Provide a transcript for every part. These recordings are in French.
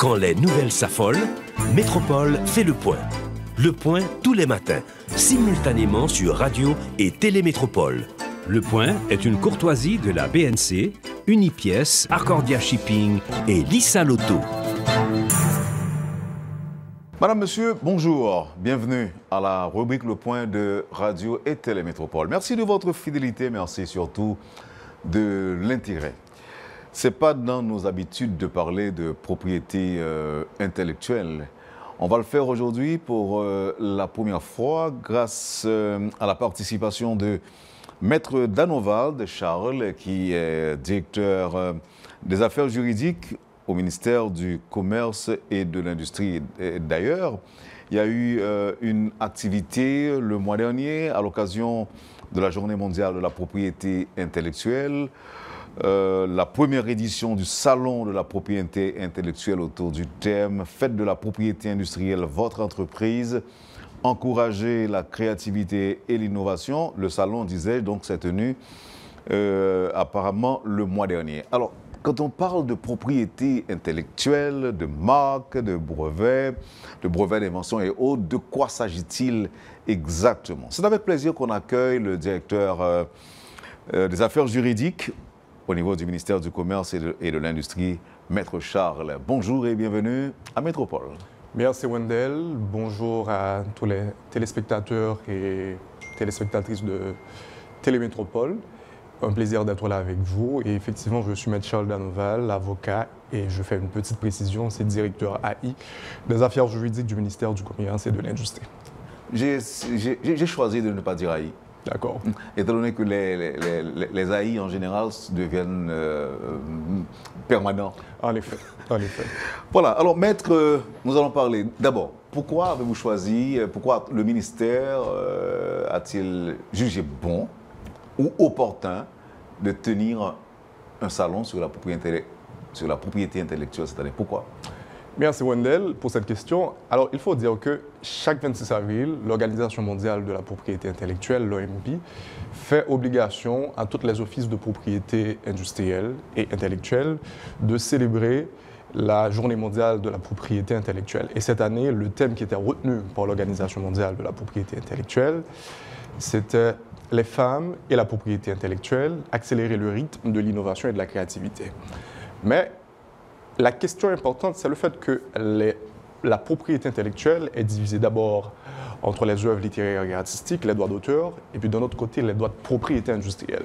Quand les nouvelles s'affolent, Métropole fait le point. Le point tous les matins, simultanément sur Radio et Télémétropole. Le point est une courtoisie de la BNC, Unipièce, Arcordia Shipping et Lissa Lotto. Madame, Monsieur, bonjour. Bienvenue à la rubrique Le Point de Radio et Télémétropole. Merci de votre fidélité, merci surtout de l'intérêt. Ce n'est pas dans nos habitudes de parler de propriété intellectuelle. On va le faire aujourd'hui pour la première fois grâce à la participation de Maître Danovald Charles, qui est directeur des affaires juridiques au ministère du Commerce et de l'Industrie. D'ailleurs, il y a eu une activité le mois dernier à l'occasion de la Journée mondiale de la propriété intellectuelle, la première édition du Salon de la propriété intellectuelle autour du thème « Faites de la propriété industrielle votre entreprise ». Encourager la créativité et l'innovation. Le salon, disais, donc, s'est tenu apparemment le mois dernier. Alors, quand on parle de propriété intellectuelle, de marques, de brevets d'invention et autres, de quoi s'agit-il exactement? C'est avec plaisir qu'on accueille le directeur des affaires juridiques au niveau du ministère du Commerce et de l'Industrie, Maître Charles. Bonjour et bienvenue à Métropole. Merci Wendell, bonjour à tous les téléspectateurs et téléspectatrices de Télémétropole. Un plaisir d'être là avec vous. Et effectivement, je suis Maître Charles Danovald, avocat, et je fais une petite précision, c'est directeur AI des affaires juridiques du ministère du Commerce et de l'Industrie. J'ai choisi de ne pas dire AI. D'accord. Étant donné que les AI en général deviennent permanents. En effet, en effet. Voilà, alors maître, nous allons parler d'abord, pourquoi avez-vous choisi, pourquoi le ministère a-t-il jugé bon ou opportun de tenir un salon sur la propriété intellectuelle cette année? Pourquoi? Merci Wendell pour cette question. Alors, il faut dire que chaque 26 avril, l'Organisation mondiale de la propriété intellectuelle, l'OMP, fait obligation à tous les offices de propriété industrielle et intellectuelle de célébrer la Journée mondiale de la propriété intellectuelle. Et cette année, le thème qui était retenu par l'Organisation mondiale de la propriété intellectuelle, c'était les femmes et la propriété intellectuelle, accélérer le rythme de l'innovation et de la créativité. Mais la question importante, c'est le fait que la propriété intellectuelle est divisée d'abord entre les œuvres littéraires et artistiques, les droits d'auteur, et puis d'un autre côté, les droits de propriété industrielle.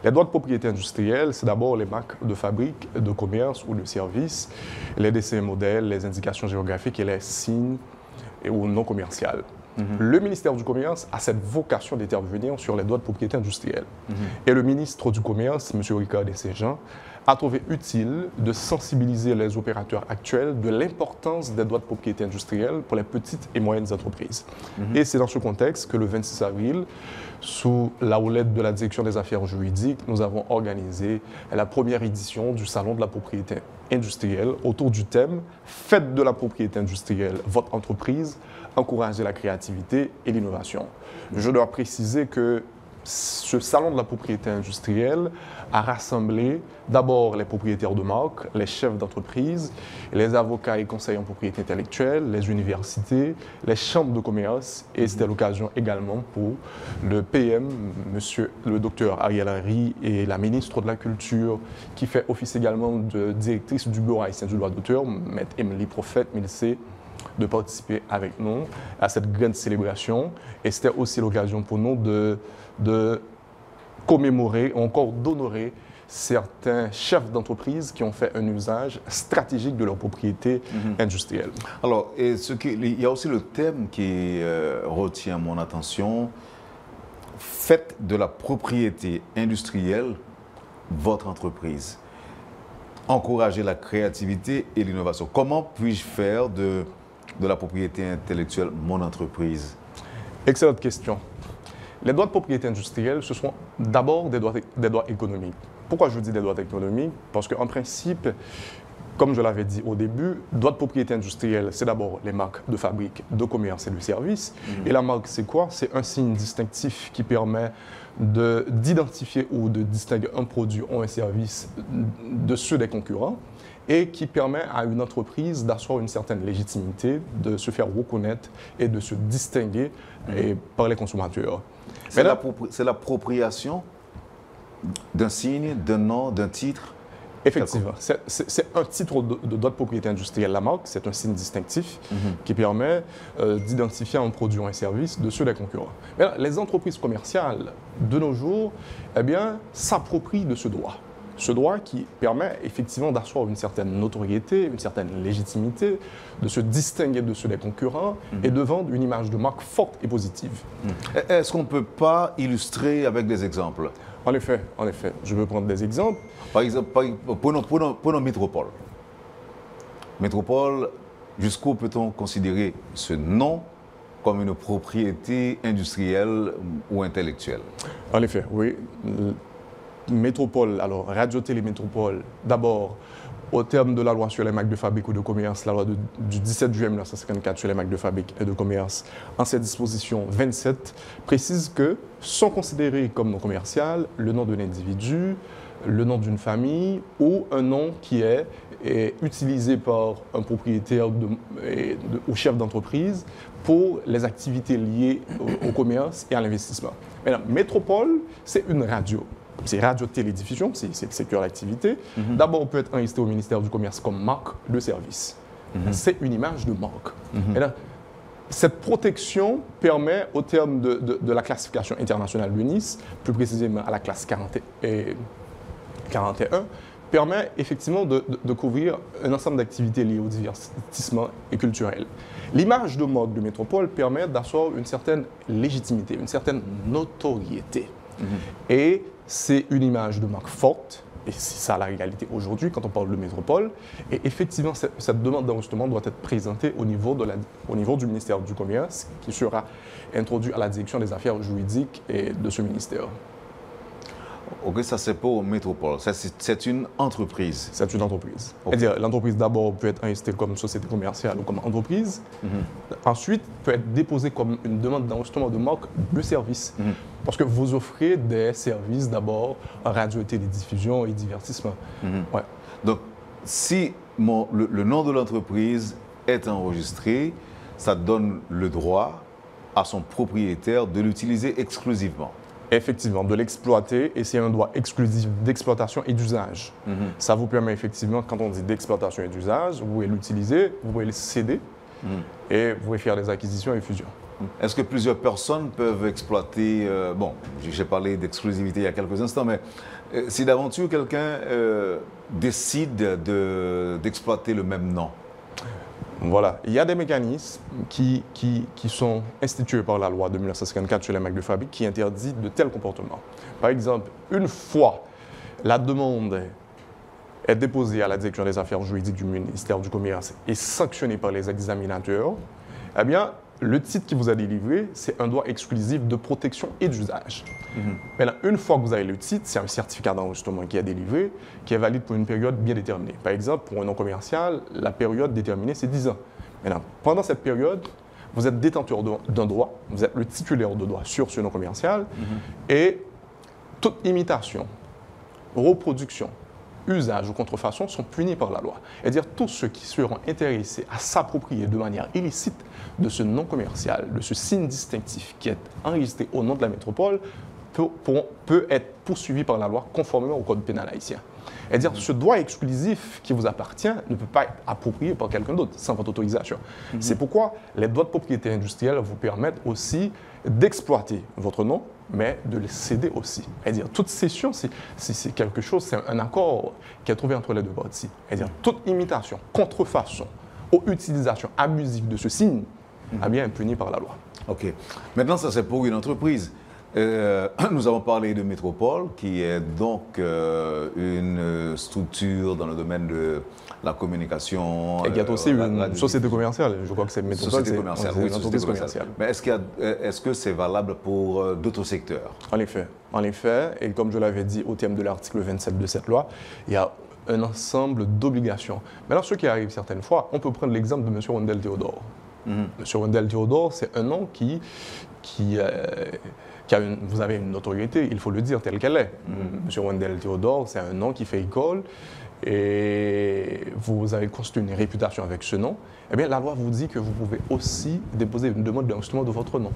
Les droits de propriété industrielle, c'est d'abord les marques de fabrique, de commerce ou de service, les dessins modèles, les indications géographiques et les signes ou non commerciaux. Le ministère du Commerce a cette vocation d'intervenir sur les droits de propriété industrielle. Et le ministre du Commerce, M. Ricard Desséjean, a trouvé utile de sensibiliser les opérateurs actuels de l'importance des droits de propriété industrielle pour les petites et moyennes entreprises. Et c'est dans ce contexte que le 26 avril, sous la houlette de la Direction des affaires juridiques, nous avons organisé la première édition du Salon de la propriété industrielle autour du thème « Faites de la propriété industrielle votre entreprise, encouragez la créativité et l'innovation ». Je dois préciser que ce salon de la propriété industrielle a rassemblé d'abord les propriétaires de marques, les chefs d'entreprise, les avocats et conseillers en propriété intellectuelle, les universités, les chambres de commerce, et c'était l'occasion également pour le PM, monsieur le docteur Ariel Henry, et la ministre de la Culture, qui fait office également de directrice du bureau haïtien du droit d'auteur, maître Emily Prophète, Milcé, de participer avec nous à cette grande célébration. Et c'était aussi l'occasion pour nous de commémorer, encore d'honorer certains chefs d'entreprise qui ont fait un usage stratégique de leur propriété industrielle. Alors, il y a aussi le thème qui retient mon attention. Faites de la propriété industrielle votre entreprise. Encouragez la créativité et l'innovation. Comment puis-je faire de la propriété intellectuelle mon entreprise? Excellente question. Les droits de propriété industrielle, ce sont d'abord des droits économiques. Pourquoi je dis des droits économiques? Parce qu'en principe, Comme je l'avais dit au début, droit de propriété industrielle, c'est d'abord les marques de fabrique, de commerce et de services. Et la marque, c'est quoi? C'est un signe distinctif qui permet d'identifier ou de distinguer un produit ou un service de ceux des concurrents et qui permet à une entreprise d'asseoir une certaine légitimité, de se faire reconnaître et de se distinguer par les consommateurs. C'est l'appropriation d'un signe, d'un nom, d'un titre? Effectivement. C'est un titre de droit de propriété industrielle, la marque. C'est un signe distinctif qui permet d'identifier un produit ou un service de ceux des concurrents. Mais là, les entreprises commerciales, de nos jours, eh bien, s'approprient de ce droit. Ce droit qui permet effectivement d'asseoir une certaine notoriété, une certaine légitimité, de se distinguer de ceux des concurrents et de vendre une image de marque forte et positive. Est-ce qu'on ne peut pas illustrer avec des exemples? En effet, je veux prendre des exemples. Par exemple, prenons Métropole. Métropole, jusqu'où peut-on considérer ce nom comme une propriété industrielle ou intellectuelle? En effet, oui. Métropole, alors Radio-Télé Métropole, d'abord, au terme de la loi sur les marques de fabrique ou de commerce, la loi du 17 juillet 1954 sur les marques de fabrique et de commerce, en cette disposition 27, précise que sont considérés comme non commercial le nom d'un individu, le nom d'une famille ou un nom qui est utilisé par un propriétaire ou chef d'entreprise pour les activités liées au commerce et à l'investissement. Maintenant, Métropole, c'est une radio. C'est radio-télédiffusion, c'est le secteur d'activité. D'abord, on peut être enregistré au ministère du Commerce comme marque de service. C'est une image de marque. Et là, cette protection permet, au terme de la classification internationale de Nice, plus précisément à la classe 41, permet effectivement de couvrir un ensemble d'activités liées au divertissement et culturel. L'image de marque de Métropole permet d'asseoir une certaine légitimité, une certaine notoriété. Et c'est une image de marque forte, et c'est ça la réalité aujourd'hui quand on parle de métropole. Et effectivement, cette demande d'enregistrement doit être présentée au niveau du ministère du Commerce, qui sera introduit à la direction des affaires juridiques et de ce ministère. Ok, ça c'est pour Métropole. C'est une entreprise. C'est une entreprise. Okay. C'est-à-dire, l'entreprise d'abord peut être enregistrée comme société commerciale ou comme entreprise. Ensuite, peut être déposée comme une demande d'enregistrement de marque de service. Parce que vous offrez des services d'abord en radio et télédiffusion et divertissement. Ouais. Donc, si le nom de l'entreprise est enregistré, ça donne le droit à son propriétaire de l'utiliser exclusivement. Effectivement, de l'exploiter, et c'est un droit exclusif d'exploitation et d'usage. Ça vous permet effectivement, quand on dit d'exploitation et d'usage, vous pouvez l'utiliser, vous pouvez le céder, et vous pouvez faire des acquisitions et fusions. Est-ce que plusieurs personnes peuvent exploiter, bon, j'ai parlé d'exclusivité il y a quelques instants, mais si d'aventure quelqu'un décide d'exploiter le même nom? Voilà, il y a des mécanismes qui sont institués par la loi de 1954 sur les marques de fabrique qui interdisent de tels comportements. Par exemple, une fois la demande est déposée à la direction des affaires juridiques du ministère du Commerce et sanctionnée par les examinateurs, eh bien, le titre qui vous a délivré, c'est un droit exclusif de protection et d'usage. Maintenant, une fois que vous avez le titre, c'est un certificat d'enregistrement qui est délivré, qui est valide pour une période bien déterminée. Par exemple, pour un nom commercial, la période déterminée, c'est 10 ans. Maintenant, pendant cette période, vous êtes détenteur d'un droit, vous êtes le titulaire de droit sur ce nom commercial, et toute imitation, reproduction, usage ou contrefaçon sont punis par la loi. C'est-à-dire tous ceux qui seront intéressés à s'approprier de manière illicite de ce nom commercial, de ce signe distinctif qui est enregistré au nom de la métropole, peut être poursuivi par la loi conformément au code pénal haïtien. C'est-à-dire ce droit exclusif qui vous appartient ne peut pas être approprié par quelqu'un d'autre sans votre autorisation. C'est pourquoi les droits de propriété industrielle vous permettent aussi d'exploiter votre nom, mais de le céder aussi. C'est-à-dire toute cession, c'est quelque chose, c'est un accord qui est trouvé entre les deux parties. C'est-à-dire toute imitation, contrefaçon ou utilisation abusive de ce signe est bien punie par la loi. OK. Maintenant, ça c'est pour une entreprise. Nous avons parlé de Métropole, qui est donc une structure dans le domaine de la communication. Et il y a aussi une société commerciale. Je crois que c'est Métropole. Société commerciale, oui, une entreprise commerciale. Mais est-ce que c'est valable pour d'autres secteurs? En effet, et comme je l'avais dit au terme de l'article 27 de cette loi, il y a un ensemble d'obligations. Maintenant, ce qui arrive certaines fois, on peut prendre l'exemple de M. Wendell Theodore. M. Wendell Theodore, c'est un nom vous avez une notoriété, il faut le dire telle qu'elle est. M. Wendell Theodore, c'est un nom qui fait école et vous avez construit une réputation avec ce nom. Eh bien, la loi vous dit que vous pouvez aussi déposer une demande d'enregistrement de votre nom.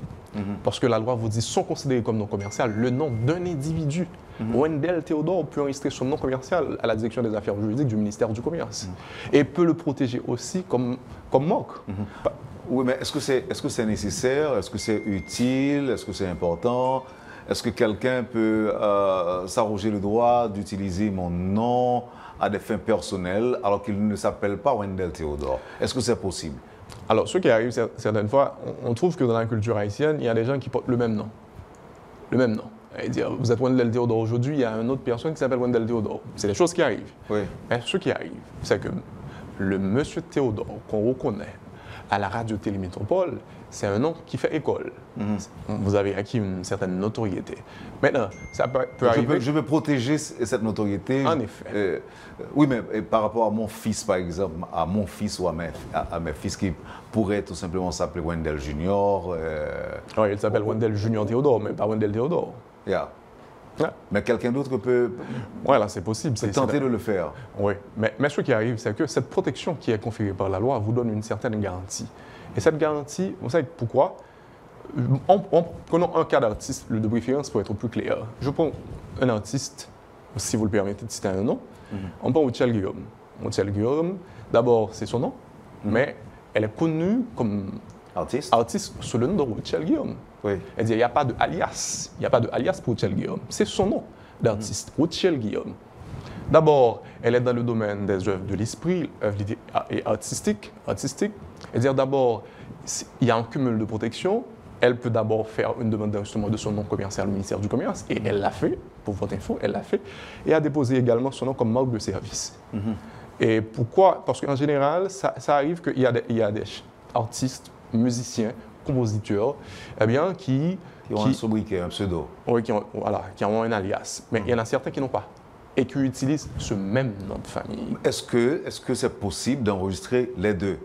Parce que la loi vous dit, sont considérés comme nom commercial le nom d'un individu. Wendell Theodore peut enregistrer son nom commercial à la direction des affaires juridiques du ministère du Commerce. Et peut le protéger aussi comme marque. Oui, mais est-ce que c'est nécessaire? Est-ce que c'est utile? Est-ce que c'est important? Est-ce que quelqu'un peut s'arroger le droit d'utiliser mon nom à des fins personnelles alors qu'il ne s'appelle pas Wendell Theodore? Est-ce que c'est possible? Alors, ce qui arrive certaines fois, on trouve que dans la culture haïtienne, il y a des gens qui portent le même nom. Le même nom. Et dire, vous êtes Wendell Theodore aujourd'hui, il y a une autre personne qui s'appelle Wendell Theodore. C'est des choses qui arrivent. Oui. Mais ce qui arrive, c'est que le monsieur Theodore qu'on reconnaît à la radio Télémétropole, c'est un nom qui fait école. Vous avez acquis une certaine notoriété. Maintenant, ça peut arriver... Je veux protéger cette notoriété. En effet. Oui, mais par rapport à mon fils, par exemple, à mon fils ou à mes fils qui pourraient tout simplement s'appeler Wendell Junior. Oui, il s'appelle Wendell Junior Theodore, mais pas Wendell Theodore. Yeah. Ouais. Mais quelqu'un d'autre peut voilà, c'est possible. tenter de le faire. Oui, mais ce qui arrive, c'est que cette protection qui est conférée par la loi vous donne une certaine garantie. Et cette garantie, vous savez pourquoi? Prenons un cas d'artiste, de préférence pour être plus clair. Je prends un artiste, si vous le permettez de citer un nom, on prend Routchelle Guillaume. Routchelle Guillaume, d'abord, c'est son nom, mais elle est connue comme artiste sous le nom de Routchelle Guillaume. Oui. Elle dit, il n'y a pas de alias. Il n'y a pas de alias pour Routchelle Guillaume. C'est son nom d'artiste, Routchelle Guillaume. D'abord, elle est dans le domaine des œuvres de l'esprit, œuvres et artistiques. C'est-à-dire d'abord, il y a un cumul de protection. Elle peut d'abord faire une demande d'enregistrement de son nom commercial au ministère du Commerce, et elle l'a fait, pour votre info, elle l'a fait, et a déposé également son nom comme marque de service. Et pourquoi? Parce qu'en général, ça arrive qu'il y a des artistes, musiciens, compositeurs, eh bien, qui ont un sobriquet, un pseudo. Oui, qui ont un alias. Mais il y en a certains qui n'ont pas et qui utilisent ce même nom de famille. Est-ce que c'est possible d'enregistrer les deux?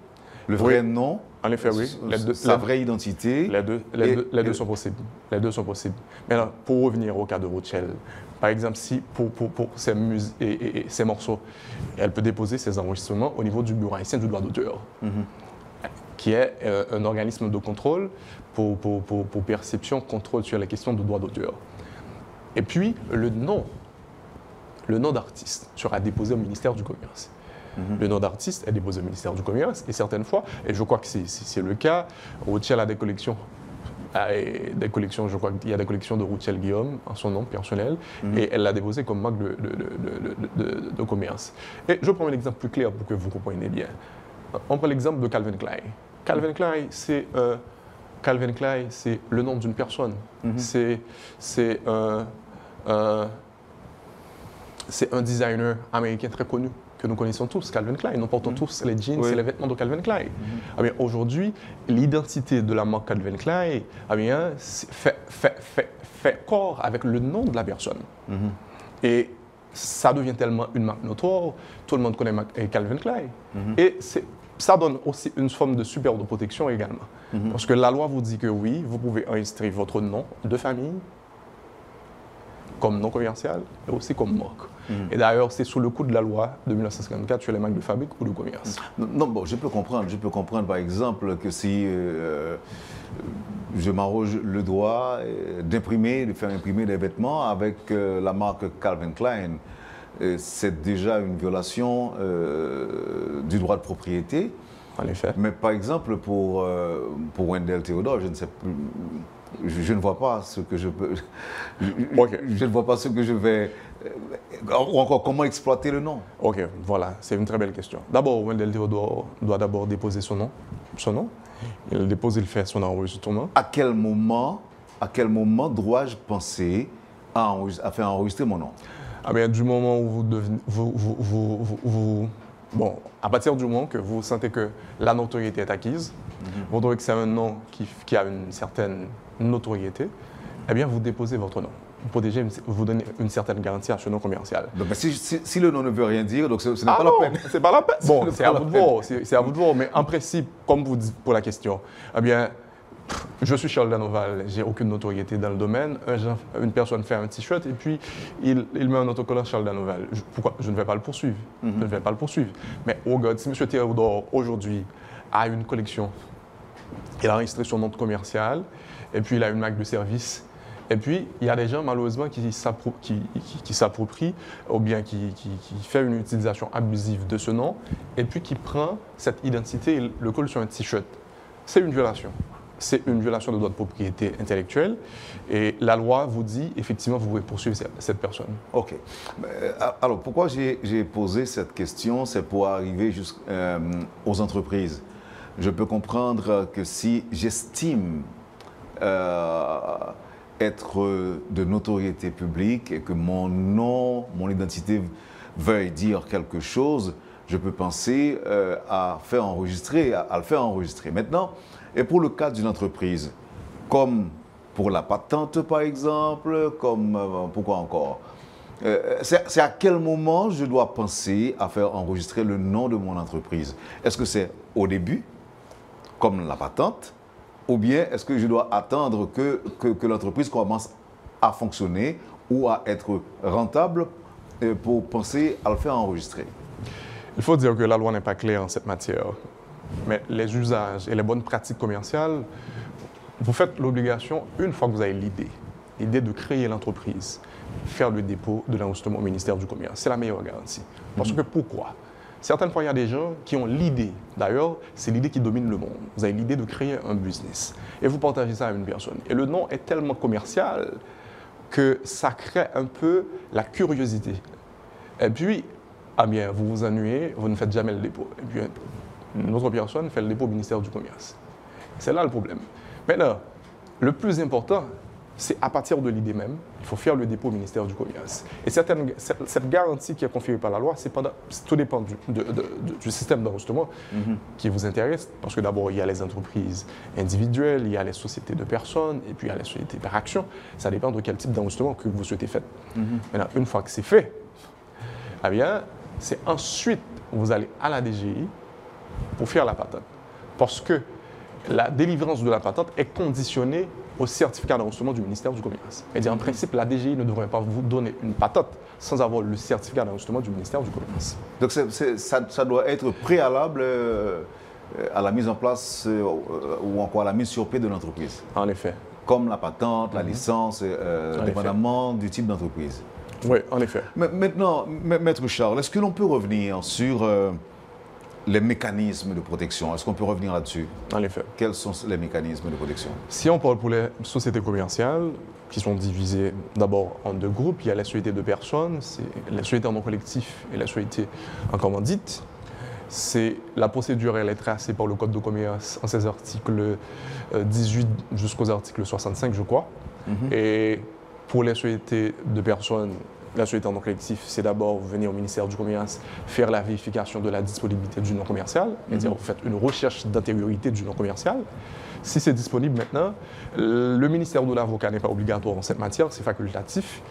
Le vrai nom, en effet, oui. Sa vraie identité. Les deux sont possibles. Les deux sont possibles. Maintenant, pour revenir au cas de Routchelle, par exemple, si pour ses morceaux, elle peut déposer ses enregistrements au niveau du Bureau haïtien du droit d'auteur, qui est un organisme de contrôle pour perception, contrôle sur les questions de droit d'auteur. Et puis, le nom d'artiste sera déposé au ministère du Commerce. Le nom d'artiste est déposé au ministère du Commerce et certaines fois, et je crois que c'est le cas, Routchelle a des collections. Je crois qu'il y a des collections de Routchelle Guillaume en son nom personnel et elle l'a déposé comme marque de commerce. Et je prends un exemple plus clair pour que vous compreniez bien. On prend l'exemple de Calvin Klein. Calvin Klein, c'est le nom d'une personne. C'est un designer américain très connu que nous connaissons tous, Calvin Klein. Nous portons tous les jeans et les vêtements de Calvin Klein. Eh bien, aujourd'hui, l'identité de la marque Calvin Klein fait corps avec le nom de la personne. Et ça devient tellement une marque notoire, tout le monde connaît Calvin Klein. Et ça donne aussi une forme de super de protection également. Parce que la loi vous dit que oui, vous pouvez enregistrer votre nom de famille comme nom commercial et aussi comme marque. Et d'ailleurs, c'est sous le coup de la loi de 1954 sur les marques de fabrique ou de commerce. Non, bon, je peux comprendre par exemple que si je m'arroge le droit de faire imprimer des vêtements avec la marque Calvin Klein, c'est déjà une violation du droit de propriété. En effet. Mais par exemple, pour Wendell Theodore, je ne sais plus. Je ne vois pas ce que je peux. Je ne vois pas ce que je vais. Ou encore, comment exploiter le nom? Ok, voilà, c'est une très belle question. D'abord, Wendell Theodore doit d'abord déposer son nom. Il dépose, il fait son enregistrement. À quel moment dois-je penser à faire enregistrer mon nom? Ah bien, du moment où bon, à partir du moment que vous sentez que la notoriété est acquise, vous trouvez que c'est un nom qui a une certaine notoriété, eh bien, vous déposez votre nom. protéger, vous donner une certaine garantie à ce non commercial. Donc, si le nom ne veut rien dire, donc ce n'est pas non, la peine. C'est pas la peine. Bon, c'est à vous de voir. C'est à vous de voir. Mais en principe, comme vous dites pour la question, eh bien, je suis Charles Danoval, j'ai aucune notoriété dans le domaine. Une personne fait un t-shirt et puis il met un autocollant Charles Danoval. Pourquoi? Je ne vais pas le poursuivre. Je ne vais pas le poursuivre. Mais oh God, si M. Théodore aujourd'hui a une collection, il a enregistré son nom commercial et puis il a une marque de service. Et puis, il y a des gens, malheureusement, qui s'approprient ou bien qui font une utilisation abusive de ce nom et puis qui prend cette identité et le colle sur un t-shirt. C'est une violation. C'est une violation de droit de propriété intellectuelle et la loi vous dit, effectivement, vous pouvez poursuivre cette personne. OK. Alors, pourquoi j'ai posé cette question? C'est pour arriver aux entreprises. Je peux comprendre que si j'estime être de notoriété publique et que mon nom, mon identité veuille dire quelque chose, je peux penser à le faire enregistrer. Maintenant, et pour le cas d'une entreprise, comme pour la patente par exemple, pourquoi encore? C'est à quel moment je dois penser à faire enregistrer le nom de mon entreprise? Est-ce que c'est au début, comme la patente? Ou bien est-ce que je dois attendre que l'entreprise commence à fonctionner ou à être rentable pour penser à le faire enregistrer? Il faut dire que la loi n'est pas claire en cette matière. Mais les usages et les bonnes pratiques commerciales, vous faites l'obligation, une fois que vous avez l'idée de créer l'entreprise, faire le dépôt de l'enregistrement au ministère du Commerce. C'est la meilleure garantie. Parce que pourquoi? Certaines fois, il y a des gens qui ont l'idée. D'ailleurs, c'est l'idée qui domine le monde. Vous avez l'idée de créer un business et vous partagez ça à une personne. Et le nom est tellement commercial que ça crée un peu la curiosité. Et puis, ah bien, vous vous ennuyez, vous ne faites jamais le dépôt. Et puis, une autre personne fait le dépôt au ministère du Commerce. C'est là le problème. Maintenant, le plus important, c'est à partir de l'idée même, il faut faire le dépôt au ministère du Commerce. Et cette garantie qui est conférée par la loi, tout dépend du système d'enregistrement qui vous intéresse. Parce que d'abord, il y a les entreprises individuelles, il y a les sociétés de personnes, et puis il y a les sociétés par action. Ça dépend de quel type d'enregistrement que vous souhaitez faire. Maintenant, une fois que c'est fait, eh bien, c'est ensuite vous allez à la DGI pour faire la patente. Parce que la délivrance de la patente est conditionnée au certificat d'enregistrement du ministère du Commerce. C'est-à-dire, en principe, la DGI ne devrait pas vous donner une patente sans avoir le certificat d'enregistrement du ministère du Commerce. Donc, ça doit être préalable à la mise en place ou encore à la mise sur pied de l'entreprise. En effet. Comme la patente, la licence, dépendamment du type d'entreprise. Oui, en effet. Mais maintenant, Maître Charles, est-ce que l'on peut revenir sur les mécanismes de protection? Est-ce qu'on peut revenir là-dessus? En effet. Quels sont les mécanismes de protection? Si on parle pour les sociétés commerciales, qui sont divisées d'abord en deux groupes, il y a les sociétés de personnes, c'est les sociétés en nom collectif et les sociétés en commandite. La procédure, elle est tracée par le Code de commerce en ses articles 18 jusqu'aux articles 65, je crois. Et pour les sociétés de personnes, la société en nom collectif, c'est d'abord venir au ministère du Commerce, faire la vérification de la disponibilité du nom commercial, c'est-à-dire vous faites une recherche d'antériorité du nom commercial. Si c'est disponible maintenant, le ministère de l'Avocat n'est pas obligatoire en cette matière, c'est facultatif.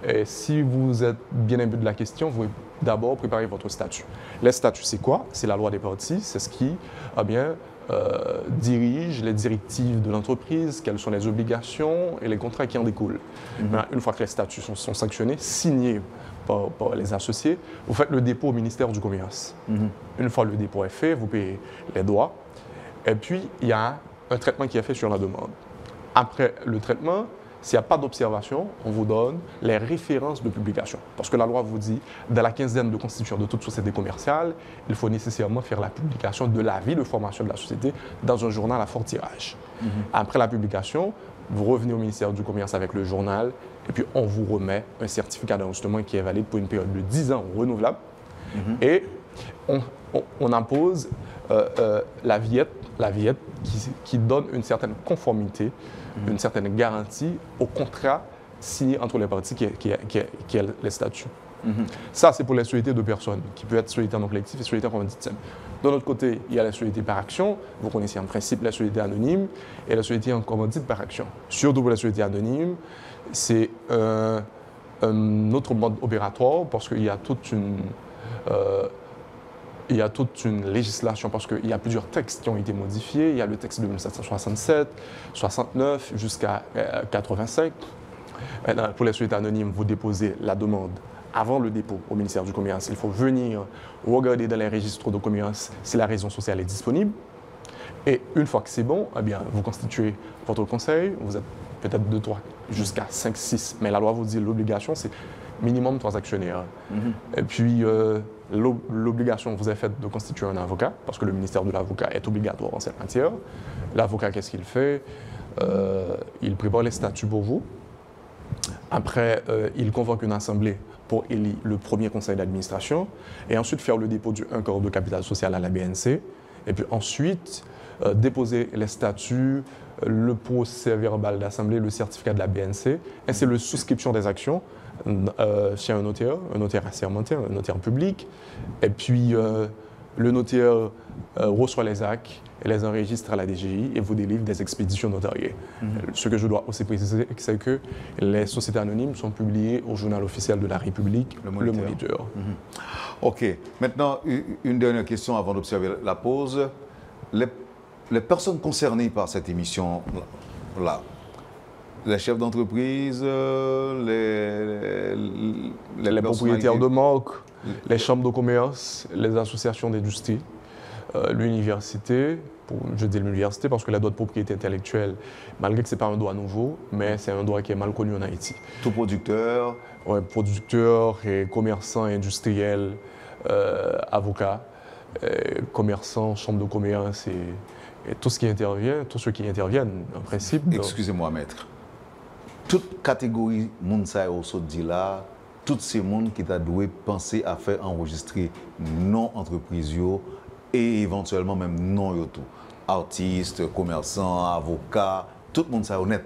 Et si vous êtes bien imbu de la question, vous pouvez d'abord préparer votre statut. Les statuts, c'est quoi? C'est la loi des parties, c'est ce qui dirige les directives de l'entreprise, quelles sont les obligations et les contrats qui en découlent. Une fois que les statuts sont sanctionnés, signés par les associés, vous faites le dépôt au ministère du Commerce. Une fois le dépôt est fait, vous payez les droits. Et puis, il y a un traitement qui est fait sur la demande. Après le traitement, s'il n'y a pas d'observation, on vous donne les références de publication. Parce que la loi vous dit, dans la quinzaine de constitution de toute société commerciale, il faut nécessairement faire la publication de l'avis de formation de la société dans un journal à fort tirage. Après la publication, vous revenez au ministère du Commerce avec le journal et puis on vous remet un certificat d'enregistrement qui est valide pour une période de 10 ans renouvelable. Et on impose la viette qui donne une certaine conformité, une certaine garantie au contrat signé entre les parties qui est les statuts. Ça, c'est pour les sociétés de personnes, qui peut être société en collectif et société en commandite simple. De l'autre côté, il y a la société par action. Vous connaissez en principe la société anonyme et la société en commandite par action. Surtout pour la société anonyme, c'est un autre mode opératoire parce qu'il y a toute une... il y a toute une législation parce qu'il y a plusieurs textes qui ont été modifiés. Il y a le texte de 1767, 69 jusqu'à 85. Pour les sociétés anonymes, vous déposez la demande avant le dépôt au ministère du Commerce. Il faut venir regarder dans les registres de commerce si la raison sociale est disponible. Et une fois que c'est bon, eh bien, vous constituez votre conseil. Vous êtes peut-être 2, 3, jusqu'à 5, 6. Mais la loi vous dit l'obligation, c'est minimum 3 actionnaires. Et puis, l'obligation vous est faite de constituer un avocat, parce que le ministère de l'Avocat est obligatoire en cette matière. L'avocat, qu'est-ce qu'il fait? Il prépare les statuts pour vous. Après, il convoque une assemblée pour élire le premier conseil d'administration et ensuite faire le dépôt du 1 quart de capital social à la BNC. Et puis ensuite, déposer les statuts, le procès verbal d'assemblée, le certificat de la BNC, ainsi la souscription des actions chez un notaire assermenté, un notaire public. Et puis, le notaire reçoit les actes et les enregistre à la DGI et vous délivre des expéditions notariées. Ce que je dois aussi préciser, c'est que les sociétés anonymes sont publiées au journal officiel de la République, le Moniteur. OK. Maintenant, une dernière question avant d'observer la pause. Les personnes concernées par cette émission-là, les chefs d'entreprise, les propriétaires de marques, les chambres de commerce, les associations d'industrie, l'université, je dis l'université parce que les droits de propriété intellectuelle, malgré que ce n'est pas un droit nouveau, mais c'est un droit qui est mal connu en Haïti. Tout producteur? Oui, producteurs et commerçants industriels, avocats, commerçants, chambres de commerce et tout ce qui intervient, tous ceux qui interviennent en principe. Excusez-moi, maître. Toute catégorie moun sa yo so dit là, toutes ces monde qui t'a doué penser à faire enregistrer non entreprise et éventuellement même non yo tout. Artistes, commerçants, avocats, tout le monde ça honnête.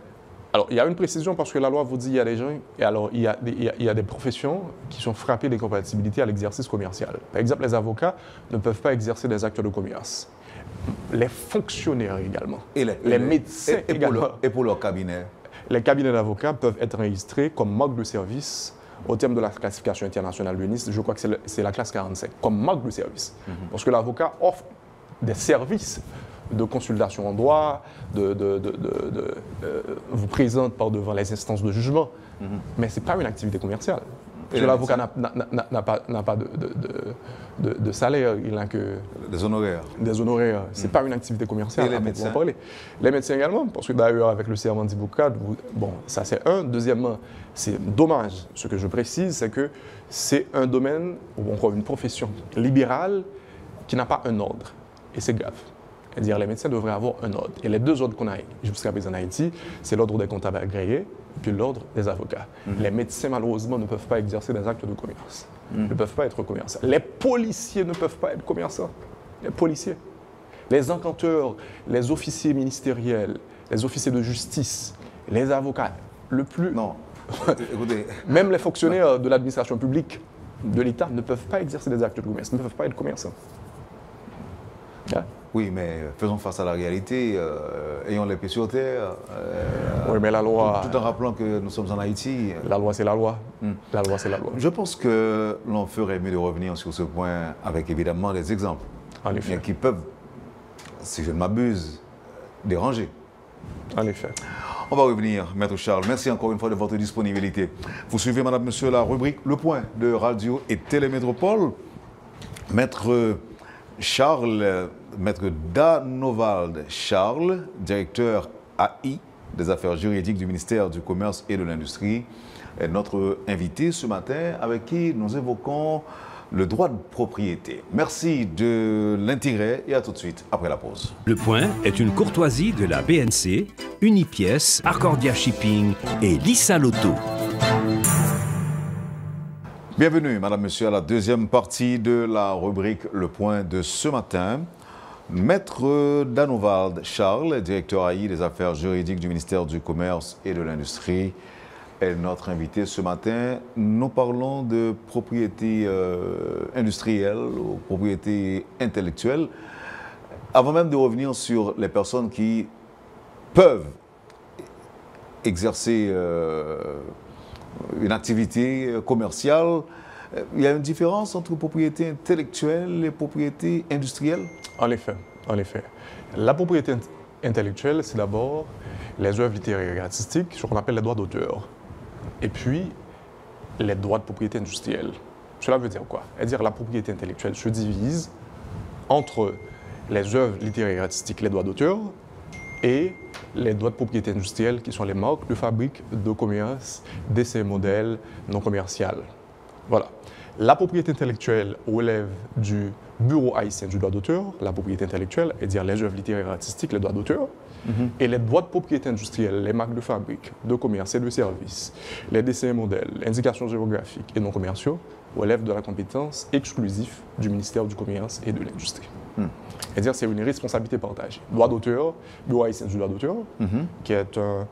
Alors, il y a une précision parce que la loi vous dit qu'il y a des gens, et alors il y a des professions qui sont frappées d'incompatibilité à l'exercice commercial. Par exemple, les avocats ne peuvent pas exercer des actes de commerce. Les fonctionnaires également. Et les médecins également. Et pour leur cabinet? Les cabinets d'avocats peuvent être enregistrés comme marque de service au terme de la classification internationale de Nice. Je crois que c'est la classe 45, comme marque de service. Parce que l'avocat offre des services de consultation en droit, vous présente par devant les instances de jugement, mais ce n'est pas une activité commerciale. Parce que l'avocat n'a pas de salaire, il n'a que... Des honoraires. Des honoraires. Ce n'est pas une activité commerciale. Et les médecins? Les médecins également, parce que d'ailleurs, avec le serment d'Hippocrate, bon, ça c'est un. Deuxièmement, c'est dommage. Ce que je précise, c'est que c'est un domaine, ou encore une profession libérale, qui n'a pas un ordre. Et c'est grave. C'est-à-dire les médecins devraient avoir un ordre. Et les deux ordres qu'on a jusqu'à présent en Haïti, c'est l'ordre des comptables agréés et puis l'ordre des avocats. Les médecins, malheureusement, ne peuvent pas exercer des actes de commerce. Ne peuvent pas être commerçants. Les policiers ne peuvent pas être commerçants. Les policiers. Les encanteurs, les officiers ministériels, les officiers de justice, les avocats, le plus... Non. Écoutez... Même les fonctionnaires de l'administration publique de l'État ne peuvent pas exercer des actes de commerce, ne peuvent pas être commerçants. Yeah. Oui, mais faisons face à la réalité, ayons les pieds sur terre. Oui, mais la loi... Tout en rappelant que nous sommes en Haïti. La loi, c'est la loi. La loi, c'est la loi. Je pense que l'on ferait mieux de revenir sur ce point avec évidemment des exemples. En effet. Qui peuvent, si je ne m'abuse, déranger. En effet. On va revenir, Maître Charles. Merci encore une fois de votre disponibilité. Vous suivez, Madame, Monsieur, la rubrique Le Point de Radio et Télémétropole. Maître Charles, Maître Danovald Charles, directeur AI des affaires juridiques du ministère du Commerce et de l'Industrie, est notre invité ce matin avec qui nous évoquons le droit de propriété. Merci de l'intérêt et à tout de suite après la pause. Le Point est une courtoisie de la BNC, Unipièce, Arcordia Shipping et Lissa Lotto. Bienvenue, Madame, Monsieur, à la deuxième partie de la rubrique Le Point de ce matin. Maître Danovald Charles, directeur AI des affaires juridiques du ministère du Commerce et de l'Industrie. est notre invité ce matin. Nous parlons de propriété industrielle ou propriété intellectuelle. Avant même de revenir sur les personnes qui peuvent exercer une activité commerciale, il y a une différence entre propriété intellectuelle et propriété industrielle? En effet, en effet. La propriété intellectuelle, c'est d'abord les œuvres littéraires et artistiques, ce qu'on appelle les droits d'auteur. Et puis, les droits de propriété industrielle. Cela veut dire quoi? C'est-à-dire la propriété intellectuelle se divise entre les œuvres littéraires et artistiques, les droits d'auteur, et les droits de propriété industrielle, qui sont les marques de fabrique, de commerce, d'essais modèles non commerciaux. Voilà. La propriété intellectuelle relève du Bureau haïtien du droit d'auteur, la propriété intellectuelle, c'est-à-dire les œuvres littéraires et artistiques, les droits d'auteur, et les droits de propriété industrielle, les marques de fabrique, de commerce et de services, les dessins modèles, indications géographiques et non commerciaux, relèvent de la compétence exclusive du ministère du Commerce et de l'Industrie. C'est-à-dire c'est une responsabilité partagée. Droit d'auteur, Bureau haïtien du droit d'auteur, qui est un